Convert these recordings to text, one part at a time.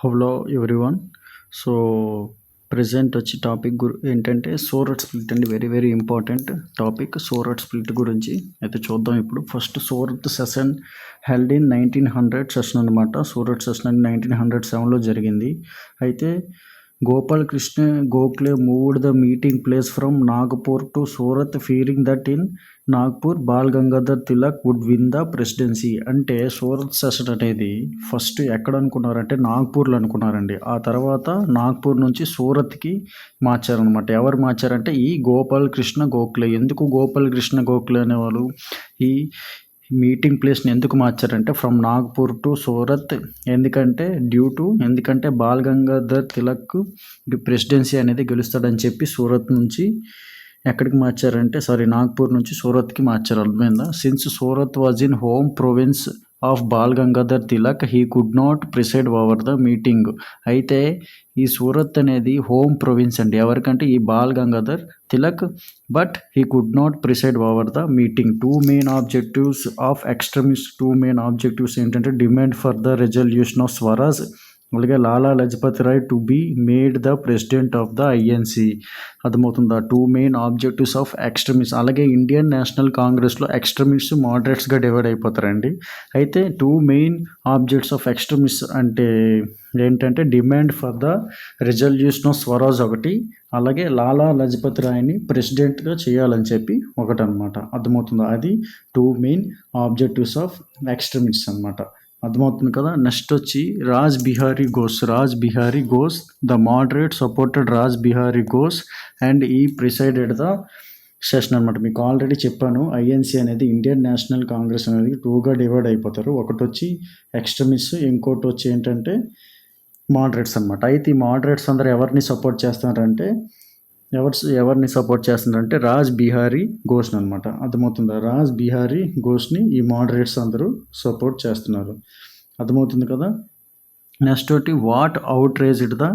Hello everyone. So present వచ్చి topic ఏంటంటే Surat split అండి. Very very important topic Surat split గురించి అయితే చూద్దాం. ఇప్పుడు first Surat session held in 1900 session అనమాట. సూరత్ సెషన్ అని 1907లో జరిగింది. అయితే Gopal Krishna Gokhale moved the meeting place from Nagpur to Surat, fearing that in Nagpur Bal Gangadhar Tilak would win the presidency. అంటే సూరత్ సెషన్ అనేది ఫస్ట్ ఎక్కడ అనుకున్నారంటే నాగ్పూర్లో అనుకున్నారండి. ఆ తర్వాత నాగ్పూర్ నుంచి సూరత్కి మార్చారనమాట. ఎవరు మార్చారంటే ఈ గోపాల్ కృష్ణ గోఖలే. ఎందుకు గోపాల్ కృష్ణ గోఖలే అనేవాళ్ళు ఈ మీటింగ్ ప్లేస్ని ఎందుకు మార్చారంటే ఫ్రమ్ నాగ్పూర్ టు సూరత్. ఎందుకంటే బాల్ గంగాధర్ తిలక్ ప్రెసిడెన్సీ అనేది గెలుస్తాడని చెప్పి సూరత్ నుంచి ఎక్కడికి మార్చారంటే నాగ్పూర్ నుంచి సూరత్కి మార్చారు. అర్థమైందా? Since Surat was in home province of Bal Gangadhar Tilak, he could not preside over the meeting. అయితే ఈ సూరత్ అనేది హోమ్ ప్రొవిన్స్ అండి ఎవరికంటే ఈ Bal Gangadhar Tilak, but he could not preside over the meeting. Two main objectives ఏంటంటే demand for the resolution of Swaraj, అలాగే Lala Lajpat Rai to be made the president of the INC. అర్థమవుతుందా? Two main objectives of extremist. అలాగే Indian national కాంగ్రెస్లో extremist మోడరేట్స్గా divide అయిపోతారండి. అయితే two main objects of extremist అంటే ఏంటంటే demand for the resolution of Swaraj ఒకటి, అలాగే లాలా లజపత్ రాయ్ని ప్రెసిడెంట్గా చేయాలని చెప్పి ఒకటనమాట. అర్థమవుతుందా? అది two main objectives of extremist అనమాట. అర్థమవుతుంది కదా. నెక్స్ట్ వచ్చి Raj Bihari Ghosh the moderate supported Raj Bihari Ghosh and ఈ ప్రిసైడెడ్ ద సెషన్ అనమాట. మీకు ఆల్రెడీ చెప్పాను, ఐఎన్సీ అనేది ఇండియన్ నేషనల్ కాంగ్రెస్ అనేది టూగా డివైడ్ అయిపోతారు. ఒకటి వచ్చి ఎక్స్ట్రీమిస్ట్, ఇంకోటి వచ్చి ఏంటంటే మోడరేట్స్ అనమాట. అయితే ఈ మోడరేట్స్ అందరూ ఎవరిని సపోర్ట్ చేస్తున్నారంటే రాజ్ బిహారీ ఘోష్ అనమాట. అర్థమవుతుందా? రాజ్ బిహారీ ఘోష్ని ఈ మోడరేట్స్ అందరూ సపోర్ట్ చేస్తున్నారు. అర్థమవుతుంది కదా. నెక్స్ట్ ఒకటి వాట్ అవుట్రేజ్డ్ ద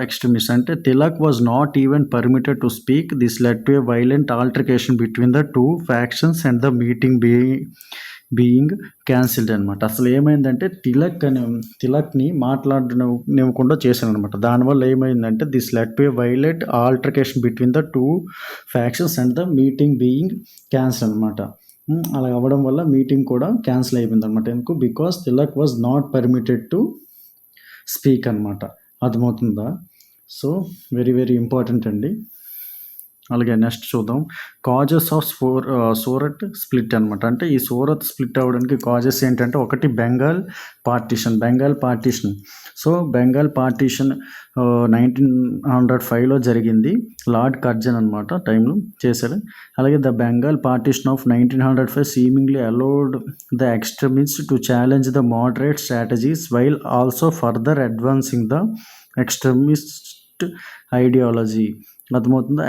ఎక్స్ట్రీమిస్ట్ అంటే Tilak was not even permitted to speak. This led to A violent altercation between the two factions and the meeting being cancelled అనమాట. అసలు ఏమైందంటే తిలక్ని మాట్లాడనివ్వకుండా చేశాను అనమాట. దానివల్ల ఏమైందంటే this led to A violent altercation between the two factions and the meeting being cancel అనమాట. అలా అవ్వడం వల్ల మీటింగ్ కూడా క్యాన్సిల్ అయిపోయింది అనమాట. ఎందుకు? Because Tilak was not permitted to speak అనమాట. అర్థమవుతుందా? సో వెరీ వెరీ ఇంపార్టెంట్ అండి. అలాగే నెక్స్ట్ చూద్దాం కాజెస్ ఆఫ్ సూరత్ స్ప్లిట్ అనమాట. అంటే ఈ సూరత్ స్ప్లిట్ అవ్వడానికి కాజెస్ ఏంటంటే ఒకటి Bengal partition. So Bengal partition 1905లో జరిగింది. లార్డ్ కర్జన్ అనమాట టైంలో చేశారు. అలాగే the Bengal partition of 1905 seemingly allowed the extremist to challenge the moderate strategies while also further advancing the extremist ideology. అర్థమవుతుందా?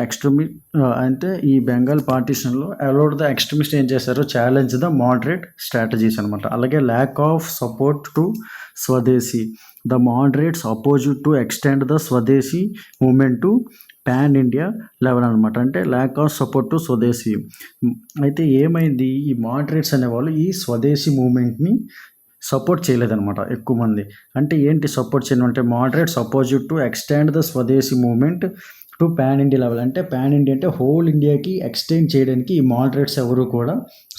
అంటే ఈ బెంగాల్ పార్టీషన్లో అలౌడ్ ద ఎక్స్ట్రీమిస్ట్ ఏం చేశారు? ఛాలెంజ్ ద మోడరేట్ స్ట్రాటజీస్ అనమాట. అలాగే lack of support to Swadeshi. The moderates opposed to extend the Swadeshi movement to pan India level అనమాట. అంటే ల్యాక్ ఆఫ్ సపోర్ట్ టు స్వదేశీ. అయితే ఏమైంది? ఈ మోడరేట్స్ అనేవాళ్ళు ఈ స్వదేశీ మూమెంట్ని సపోర్ట్ చేయలేదన్నమాట ఎక్కువ మంది. అంటే ఏంటి సపోర్ట్ చేయడం అంటే moderates opposite to extend the Swadeshi movement to pan India level. అంటే పాన్ ఇండియా అంటే హోల్ ఇండియాకి ఎక్స్టెండ్ చేయడానికి ఈ మోడరేట్స్ ఎవరు కూడా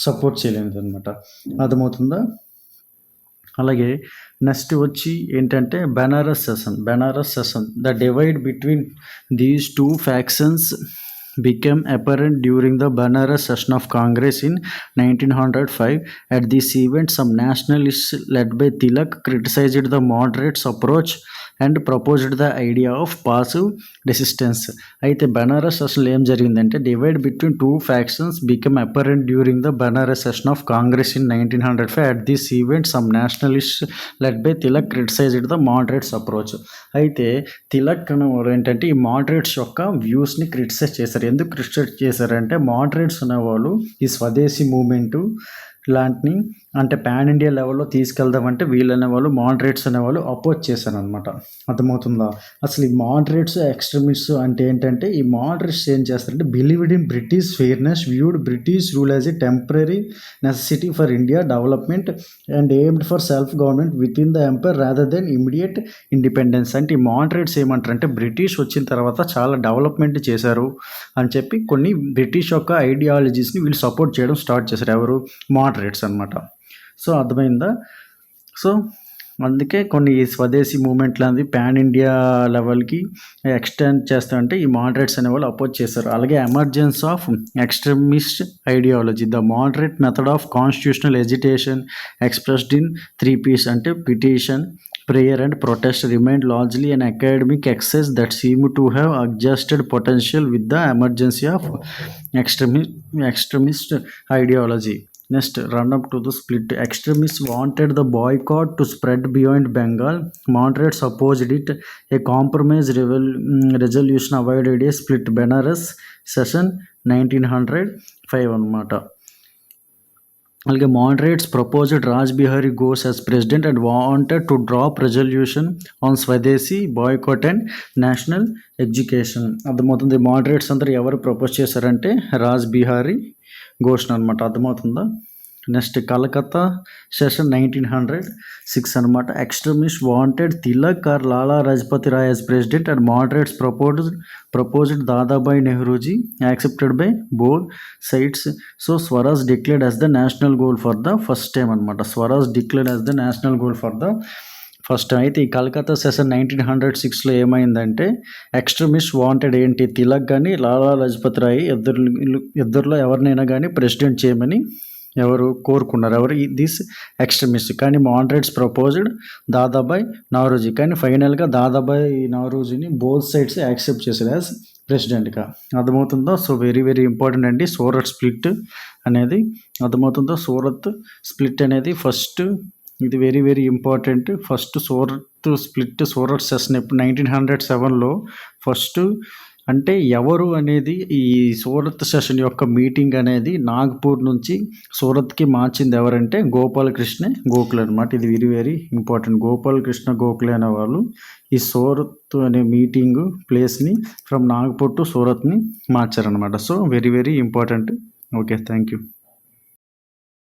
సపోర్ట్ చేయలేదు అనమాట. అర్థమవుతుందా? అలాగే నెక్స్ట్ వచ్చి ఏంటంటే Benaras session the divide between these two factions became apparent during the Banaras session of Congress in 1905. At this event, some nationalists led by Tilak criticized the moderates' approach and proposed the idea of passive resistance. అయితే Banaras session ఏం జరిగిందంటే divide between two factions become apparent during the Banaras session of Congress in 1905. At this event some Nationalist led by Tilak criticised the moderates approach. అయితే తిలక్ అనేవారు ఏంటంటే ఈ moderates యొక్క వ్యూస్ని criticise చేశారు. ఎందుకు క్రిటిసైజ్ చేశారంటే మోడరేట్స్ అనేవాళ్ళు ఈ స్వదేశీ మూమెంటు లాంటిని అంటే పాన్ ఇండియా లెవెల్‌లో తీసుకెళ్దామంటే వీళ్ళనేవాళ్ళు మోడరేట్స్ అనేవాళ్ళు అపోజ్ చేశారనమాట. అర్థమవుతుందా? అసలు ఈ మోడరేట్స్, ఎక్స్‌ట్రీమిస్ట్స్ అంటే ఏంటంటే ఈ మోడరేట్స్ ఏం చేస్తారంటే believed in British fairness, viewed British rule as a temporary necessity for India development and aimed for self government within the empire rather than immediate independence. అంటే ఈ మోడరేట్స్ ఏమంటారంటే బ్రిటిష్ వచ్చిన తర్వాత చాలా డెవలప్‌మెంట్ చేశారు అని చెప్పి కొన్ని బ్రిటిష్ యొక్క ఐడియాలజీస్‌ని వీళ్ళు సపోర్ట్ చేయడం స్టార్ట్ చేశారు. ఎవరు? మోడరేట్స్ అనమాట. సో అర్థమైందా? సో అందుకే కొన్ని స్వదేశీ మూవ్మెంట్లు అనేది పాన్ ఇండియా లెవెల్కి ఎక్స్టెండ్ చేస్తారంటే ఈ మోడరేట్స్ అనేవాళ్ళు అపోజ్ చేశారు. అలాగే emergence of extremist ideology, the moderate method of constitutional agitation expressed in 3 P's అంటే petition, prayer and protest remained largely an academic exercise that seemed to have adjusted potential with the emergency of extremist ideology. Next, run up to the split. Extremists wanted the boycott to spread beyond Bengal. Moderates opposed it. A compromise resolution avoided a split. Benares session 1905 అన్నమాట. అలాగే moderates proposed Raj Bihari Ghosh as president and wanted to drop resolution on స్వదేశీ boycott and national education. అర్థమవుతుంది. Moderates అందరూ ఎవరు propose చేశారంటే రాజ్ బిహారీ ఘోష్ అనమాట. అర్థమవుతుందా? Next Calcutta session 1906 అనమాట. Extremist wanted Tilak or Lala Lajpati Rai as president and moderates proposed Dadabhai Naoroji accepted by both sides. So Swaraj declared as the national goal for the first time అనమాట. Swaraj declared as the national goal for the first time. అయితే ఈ Calcutta session 1906లో ఏమైందంటే extremist wanted ఏంటి, తిలక్ కానీ లాలా లజపతి రాయ్ ఇద్దరిలో ఎవరినైనా కానీ president చేయమని ఎవరు కోరుకున్నారు. ఎవరు? This extremist. కానీ మోడరేట్స్ ప్రపోజ్డ్ దాదాబాయ్ నౌరోజీ. కానీ ఫైనల్గా దాదాబాయ్ నౌరోజీని బోత్ సైడ్స్ యాక్సెప్ట్ చేశారు యాజ్ ప్రెసిడెంట్గా. అర్థమవుతుందో? సో వెరీ వెరీ ఇంపార్టెంట్ అండి సూరత్ స్ప్లిట్ అనేది. అర్థమవుతుందో? సూరత్ స్ప్లిట్ అనేది ఫస్ట్, ఇది very very important. First Surat split, Surat session 1907లో ఫస్ట్ అంటే ఎవరు అనేది ఈ సూరత్ సెషన్ యొక్క మీటింగ్ అనేది నాగ్పూర్ నుంచి సూరత్కి మార్చింది ఎవరంటే గోపాలకృష్ణ గోఖలే అనమాట. ఇది very very important. Gopal Krishna Gokhale అనే వాళ్ళు ఈ సూరత్ అనే మీటింగ్ ప్లేస్ని ఫ్రమ్ నాగ్పూర్ టు సూరత్ని మార్చారనమాట. So very very important. Okay, thank you.